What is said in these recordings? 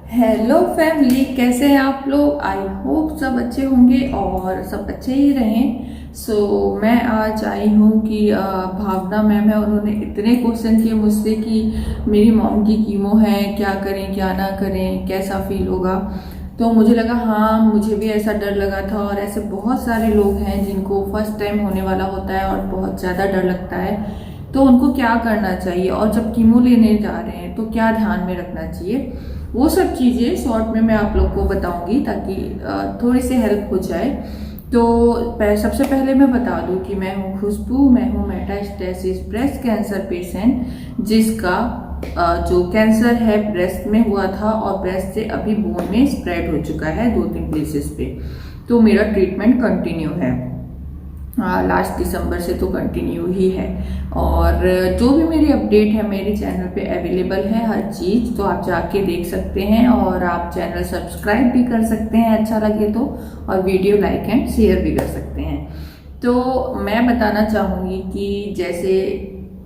Hello family, कैसे हैं आप लोग। आई होप सब अच्छे होंगे और सब अच्छे ही रहें। मैं आज आई हूँ कि भावना मैम है, उन्होंने इतने क्वेश्चन किए मुझसे कि मेरी मॉम की कीमो है, क्या करें क्या ना करें, कैसा फील होगा। तो मुझे लगा हाँ, मुझे भी ऐसा डर लगा था और ऐसे बहुत सारे लोग हैं जिनको फर्स्ट टाइम होने वाला होता है और बहुत ज़्यादा डर लगता है। तो उनको क्या करना चाहिए और जब कीमो लेने जा रहे हैं तो क्या ध्यान में रखना चाहिए, वो सब चीज़ें शॉर्ट में मैं आप लोग को बताऊंगी ताकि थोड़ी सी हेल्प हो जाए। तो सबसे पहले मैं बता दूं कि मैं हूं खुशबू, मैं हूं मेटास्टेसिस ब्रेस्ट कैंसर पेशेंट, जिसका जो कैंसर है ब्रेस्ट में हुआ था और ब्रेस्ट से अभी बोन में स्प्रेड हो चुका है 2-3 प्लेसेस पे। तो मेरा ट्रीटमेंट कंटिन्यू है, लास्ट दिसंबर से तो कंटिन्यू ही है। और जो भी मेरी अपडेट है मेरे चैनल पे अवेलेबल है हर चीज़, तो आप जाके देख सकते हैं और आप चैनल सब्सक्राइब भी कर सकते हैं अच्छा लगे तो, और वीडियो लाइक एंड शेयर भी कर सकते हैं। तो मैं बताना चाहूँगी कि जैसे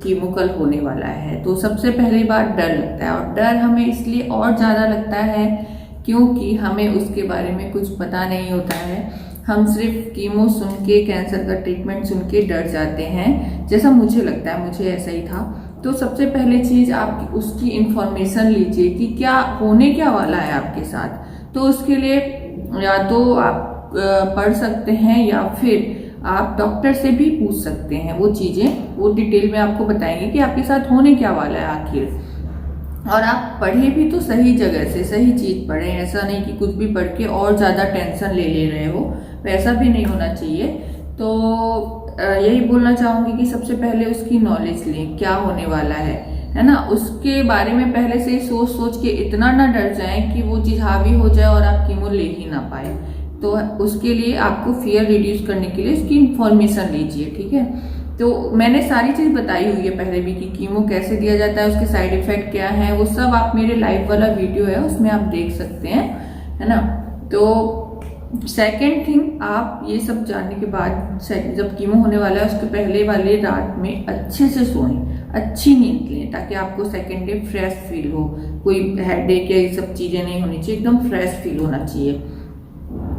कीमो कल होने वाला है तो सबसे पहली बात डर लगता है, और डर हमें इसलिए और ज़्यादा लगता है क्योंकि हमें उसके बारे में कुछ पता नहीं होता है। हम सिर्फ कीमो सुन के, कैंसर का ट्रीटमेंट सुन के डर जाते हैं, जैसा मुझे लगता है, मुझे ऐसा ही था। तो सबसे पहले चीज़ आप उसकी इंफॉर्मेशन लीजिए कि क्या होने क्या वाला है आपके साथ। तो उसके लिए या तो आप पढ़ सकते हैं या फिर आप डॉक्टर से भी पूछ सकते हैं। वो चीज़ें वो डिटेल में आपको बताएंगे कि आपके साथ होने क्या वाला है आखिर। और आप पढ़े भी तो सही जगह से, सही चीज़ पढ़ें, ऐसा नहीं कि कुछ भी पढ़ के और ज़्यादा टेंशन ले रहे हो, वैसा भी नहीं होना चाहिए। तो यही बोलना चाहूँगी कि सबसे पहले उसकी नॉलेज लें, क्या होने वाला है ना। उसके बारे में पहले से ही सोच सोच के इतना ना डर जाएं कि वो चीज़ हावी हो जाए और आप कीमो ले ही ना पाए। तो उसके लिए आपको फियर रिड्यूस करने के लिए उसकी इंफॉर्मेशन लीजिए, ठीक है। तो मैंने सारी चीज़ बताई हुई है पहले भी कि कीमो कैसे दिया जाता है, उसके साइड इफेक्ट क्या है, वो सब आप मेरे लाइव वाला वीडियो है उसमें आप देख सकते हैं, है ना। तो सेकेंड थिंग, आप ये सब जानने के बाद जब कीमो होने वाला है उसके पहले वाले रात में अच्छे से सोएं, अच्छी नींद लें, ताकि आपको सेकेंड डे फ्रेश फील हो, कोई हेडेक या ये सब चीज़ें नहीं होनी चाहिए, एकदम फ्रेश फील होना चाहिए।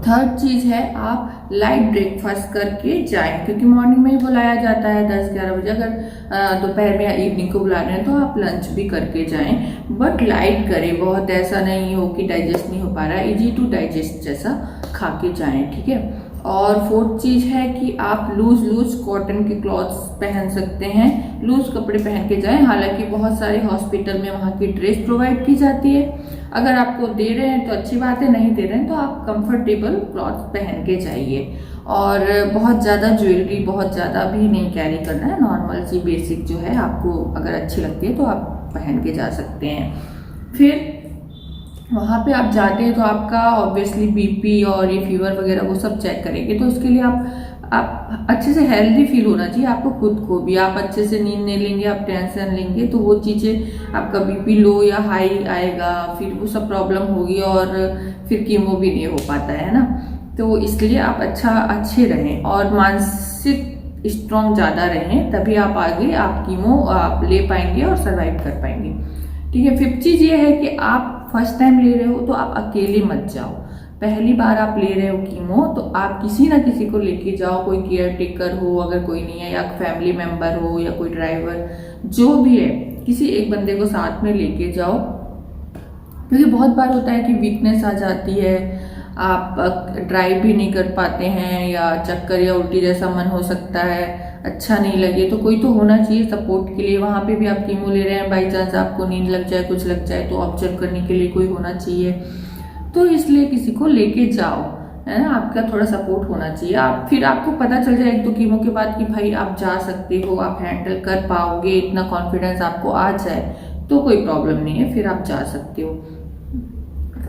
थर्ड चीज़ है, आप लाइट ब्रेकफास्ट करके जाएं, क्योंकि मॉर्निंग में ही बुलाया जाता है 10-11 बजे। अगर दोपहर में या इवनिंग को बुला रहे हैं तो आप लंच भी करके जाएं, बट लाइट करें, बहुत ऐसा नहीं हो कि डाइजेस्ट नहीं हो पा रहा है, इजी टू डाइजेस्ट जैसा खा के जाएं, ठीक है। और फोर्थ चीज़ है कि आप लूज कॉटन के क्लॉथ्स पहन सकते हैं, लूज कपड़े पहन के जाएं। हालांकि बहुत सारे हॉस्पिटल में वहाँ की ड्रेस प्रोवाइड की जाती है, अगर आपको दे रहे हैं तो अच्छी बात है, नहीं दे रहे हैं तो आप कंफर्टेबल क्लॉथ पहन के जाइए। और बहुत ज़्यादा ज्वेलरी बहुत ज़्यादा भी नहीं कैरी करना है, नॉर्मल सी बेसिक जो है आपको अगर अच्छी लगती है तो आप पहन के जा सकते हैं। फिर वहाँ पे आप जाते हैं तो आपका ऑब्वियसली बीपी और ये फीवर वगैरह वो सब चेक करेंगे, तो उसके लिए आप अच्छे से हेल्दी फील होना चाहिए आपको खुद को भी। आप अच्छे से नींद नहीं लेंगे, आप टेंशन लेंगे तो वो चीज़ें, आपका बीपी लो या हाई आएगा, फिर वो सब प्रॉब्लम होगी और फिर कीमो भी नहीं हो पाता है ना। तो इसलिए आप अच्छे रहें और मानसिक स्ट्रॉन्ग ज़्यादा रहें, तभी आप आगे आप कीमो आप ले पाएंगे और सर्वाइव कर पाएंगे, ठीक है। फिफ्थ चीज़ ये है कि आप फर्स्ट टाइम ले रहे हो तो आप अकेले मत जाओ। पहली बार आप ले रहे हो कीमो तो आप किसी ना किसी को लेके जाओ, कोई केयर टेकर हो अगर कोई नहीं है, या फैमिली मेंबर हो या कोई ड्राइवर, जो भी है किसी एक बंदे को साथ में लेके जाओ। क्योंकि बहुत बार होता है कि वीकनेस आ जाती है, आप ड्राइव भी नहीं कर पाते हैं, या चक्कर या उल्टी जैसा मन हो सकता है, अच्छा नहीं लगे, तो कोई तो होना चाहिए सपोर्ट के लिए। वहाँ पे भी आप कीमो ले रहे हैं, बाई चांस आपको नींद लग जाए, कुछ लग जाए, तो ऑब्जर्व करने के लिए कोई होना चाहिए। तो इसलिए किसी को लेके जाओ, है ना, आपका थोड़ा सपोर्ट होना चाहिए। आप फिर आपको पता चल जाए 1-2 कीमो के बाद कि भाई आप जा सकते हो, आप हैंडल कर पाओगे, इतना कॉन्फिडेंस आपको आ जाए तो कोई प्रॉब्लम नहीं है, फिर आप जा सकते हो।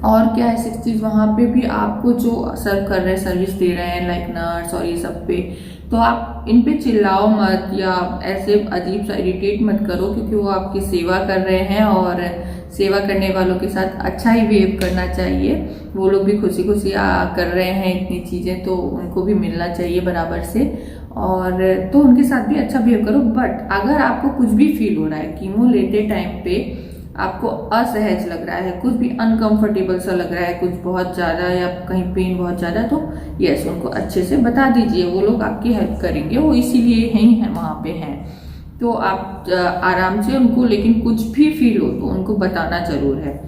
और क्या है, 6 चीज़ वहाँ पे भी आपको जो सर्व कर रहे हैं, सर्विस दे रहे हैं लाइक नर्स और ये सब पे, तो आप इन पे चिल्लाओ मत या ऐसे अजीब सा इरिटेट मत करो, क्योंकि वो आपकी सेवा कर रहे हैं और सेवा करने वालों के साथ अच्छा ही बिहेव करना चाहिए। वो लोग भी खुशी खुशी कर रहे हैं इतनी चीज़ें, तो उनको भी मिलना चाहिए बराबर से, और तो उनके साथ भी अच्छा बिहेव करो। बट अगर आपको कुछ भी फील हो रहा है कीमो लेते टाइम पे, आपको असहज लग रहा है, कुछ भी अनकंफर्टेबल सा लग रहा है, कुछ बहुत ज़्यादा या कहीं पेन बहुत ज़्यादा, तो यस उनको अच्छे से बता दीजिए, वो लोग आपकी हेल्प करेंगे, वो इसीलिए ही है वहाँ पे हैं। तो आप आराम से उनको, लेकिन कुछ भी फील हो तो उनको बताना जरूर है।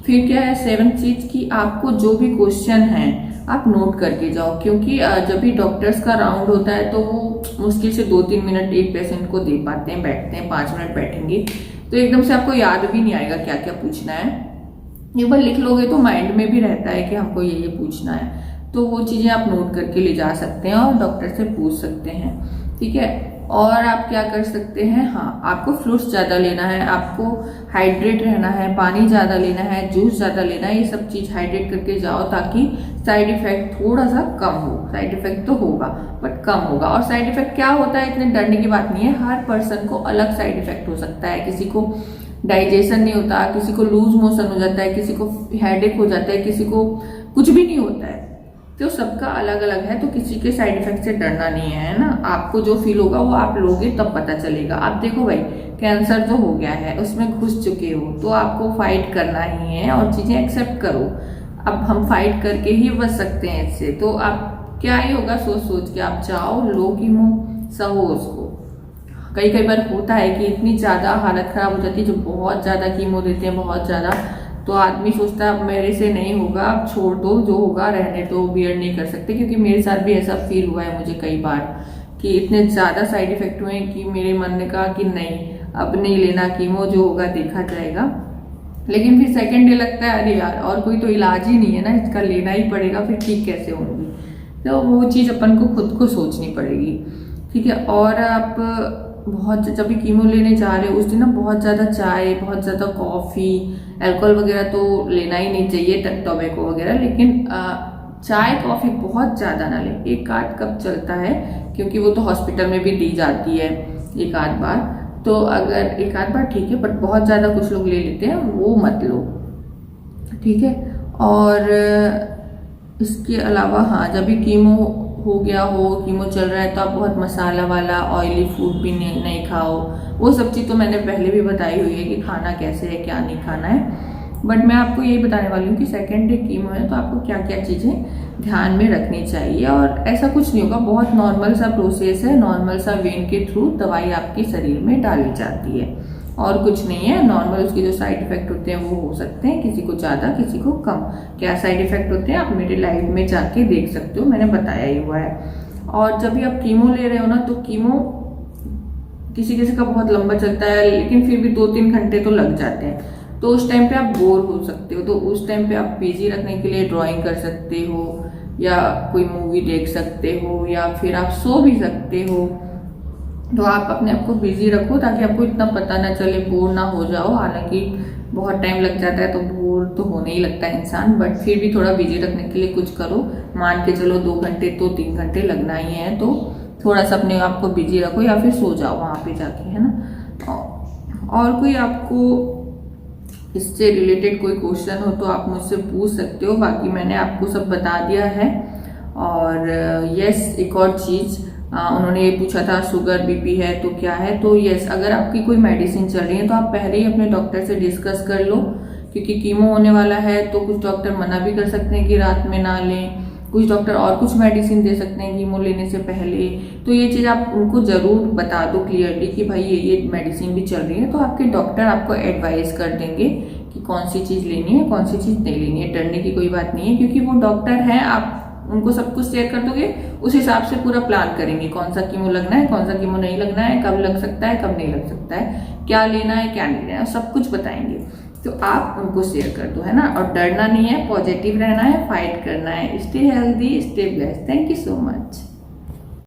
फिर क्या है 7th चीज की, आपको जो भी क्वेश्चन है आप नोट करके जाओ, क्योंकि जब भी डॉक्टर्स का राउंड होता है तो वो मुश्किल से 2-3 मिनट एक पेशेंट को दे पाते हैं, बैठते हैं 5 मिनट बैठेंगे, तो एकदम से आपको याद भी नहीं आएगा क्या क्या पूछना है। एक बार लिख लोगे तो माइंड में भी रहता है कि हमको ये पूछना है, तो वो चीजें आप नोट करके ले जा सकते हैं और डॉक्टर से पूछ सकते हैं, ठीक है। और आप क्या कर सकते हैं, हाँ आपको फ्रूट्स ज़्यादा लेना है, आपको हाइड्रेट रहना है, पानी ज़्यादा लेना है, जूस ज़्यादा लेना है, ये सब चीज़ हाइड्रेट करके जाओ ताकि साइड इफेक्ट थोड़ा सा कम हो। साइड इफेक्ट तो होगा बट कम होगा। और साइड इफेक्ट क्या होता है, इतने डरने की बात नहीं है, हर पर्सन को अलग साइड इफेक्ट हो सकता है। किसी को डाइजेशन नहीं होता, किसी को लूज मोशन हो जाता है, किसी को हेडेक हो जाता है, किसी को कुछ भी नहीं होता है, तो सबका अलग अलग है। तो किसी के साइड इफेक्ट से डरना नहीं है ना, आपको जो फील होगा वो आप लोगे तब पता चलेगा। आप देखो भाई, कैंसर जो हो गया है उसमें घुस चुके हो तो आपको फाइट करना ही है और चीजें एक्सेप्ट करो। अब हम फाइट करके ही बच सकते हैं इससे, तो आप क्या ही होगा, सोच सोच के आप जाओ, लो कीमो, सहो उसको। कई बार होता है कि इतनी ज्यादा हालत खराब हो जाती है, जो बहुत ज्यादा कीमो देते हैं, बहुत ज्यादा, तो आदमी सोचता है अब मेरे से नहीं होगा, अब छोड़ दो, जो होगा रहने दो, बियर नहीं कर सकते। क्योंकि मेरे साथ भी ऐसा फील हुआ है मुझे कई बार कि इतने ज़्यादा साइड इफेक्ट हुए कि मेरे मन ने कहा कि नहीं अब नहीं लेना कीमो, जो होगा देखा जाएगा। लेकिन फिर सेकेंड डे लगता है अरे यार और कोई तो इलाज ही नहीं है ना, इसका लेना ही पड़ेगा, फिर ठीक कैसे होंगी। तो वो चीज़ अपन को खुद को सोचनी पड़ेगी, ठीक है। और आप बहुत जब भी कीमो लेने जा रहे हो उस दिन ना बहुत ज़्यादा चाय, बहुत ज़्यादा कॉफ़ी, अल्कोहल वगैरह तो लेना ही नहीं चाहिए, टोबैको वगैरह, लेकिन चाय कॉफ़ी बहुत ज़्यादा ना लें। 1-8 कप चलता है, क्योंकि वो तो हॉस्पिटल में भी दी जाती है 1-8 बार, तो अगर 1-8 बार ठीक है, बट बहुत ज़्यादा कुछ लोग ले लेते हैं, वो मत लो, ठीक है। और इसके अलावा हाँ, जब भी कीमो हो गया हो, कीमो चल रहा है, तो आप बहुत मसाला वाला ऑयली फूड भी नहीं खाओ। वो सब चीज़ तो मैंने पहले भी बताई हुई है कि खाना कैसे है, क्या नहीं खाना है। बट मैं आपको यही बताने वाली हूँ कि सेकेंड डे कीमो है तो आपको क्या क्या चीज़ें ध्यान में रखनी चाहिए। और ऐसा कुछ नहीं होगा, बहुत नॉर्मल सा प्रोसेस है, नॉर्मल सा वेन के थ्रू दवाई आपके शरीर में डाली जाती है और कुछ नहीं है। नॉर्मल उसके जो साइड इफेक्ट होते हैं वो हो सकते हैं, किसी को ज़्यादा किसी को कम। क्या साइड इफेक्ट होते हैं आप मेरे लाइव में जाके देख सकते हो, मैंने बताया ही हुआ है। और जब भी आप कीमो ले रहे हो ना, तो कीमो किसी किसी का बहुत लंबा चलता है, लेकिन फिर भी 2-3 घंटे तो लग जाते हैं, तो उस टाइम पे आप बोर हो सकते हो। तो उस टाइम पे आप बिजी रखने के लिए ड्राइंग कर सकते हो, या कोई मूवी देख सकते हो, या फिर आप सो भी सकते हो। तो आप अपने आप को बिजी रखो ताकि आपको इतना पता ना चले, बोर ना हो जाओ। हालांकि बहुत टाइम लग जाता है तो बोर तो होने ही लगता है इंसान, बट फिर भी थोड़ा बिजी रखने के लिए कुछ करो। मान के चलो 2 घंटे तो 3 घंटे लगना ही है, तो थोड़ा सा अपने आप को बिजी रखो या फिर सो जाओ वहाँ पे जाके, है ना। और कोई आपको इससे रिलेटेड कोई क्वेश्चन हो तो आप मुझसे पूछ सकते हो, बाकी मैंने आपको सब बता दिया है। और यस, एक और चीज़ उन्होंने ये पूछा था शुगर बीपी है तो क्या है, तो यस, अगर आपकी कोई मेडिसिन चल रही है तो आप पहले ही अपने डॉक्टर से डिस्कस कर लो, क्योंकि कीमो होने वाला है तो कुछ डॉक्टर मना भी कर सकते हैं कि रात में ना लें, कुछ डॉक्टर और कुछ मेडिसिन दे सकते हैं कीमो लेने से पहले। तो ये चीज़ आप उनको ज़रूर बता दो क्लियरली कि भाई ये मेडिसिन भी चल रही है, तो आपके डॉक्टर आपको एडवाइस कर देंगे कि कौन सी चीज़ लेनी है, कौन सी चीज़ नहीं लेनी है। डरने की कोई बात नहीं है, क्योंकि वो डॉक्टर हैं, आप उनको सब कुछ शेयर कर दोगे, उस हिसाब से पूरा प्लान करेंगे कौन सा कीमो लगना है, कौन सा कीमो नहीं लगना है, कब लग सकता है, कब नहीं लग सकता है, क्या लेना है, क्या नहीं लेना है, सब कुछ बताएंगे। तो आप उनको शेयर कर दो, है ना। और डरना नहीं है, पॉजिटिव रहना है, फाइट करना है। Stay healthy, stay blessed. Thank you so much.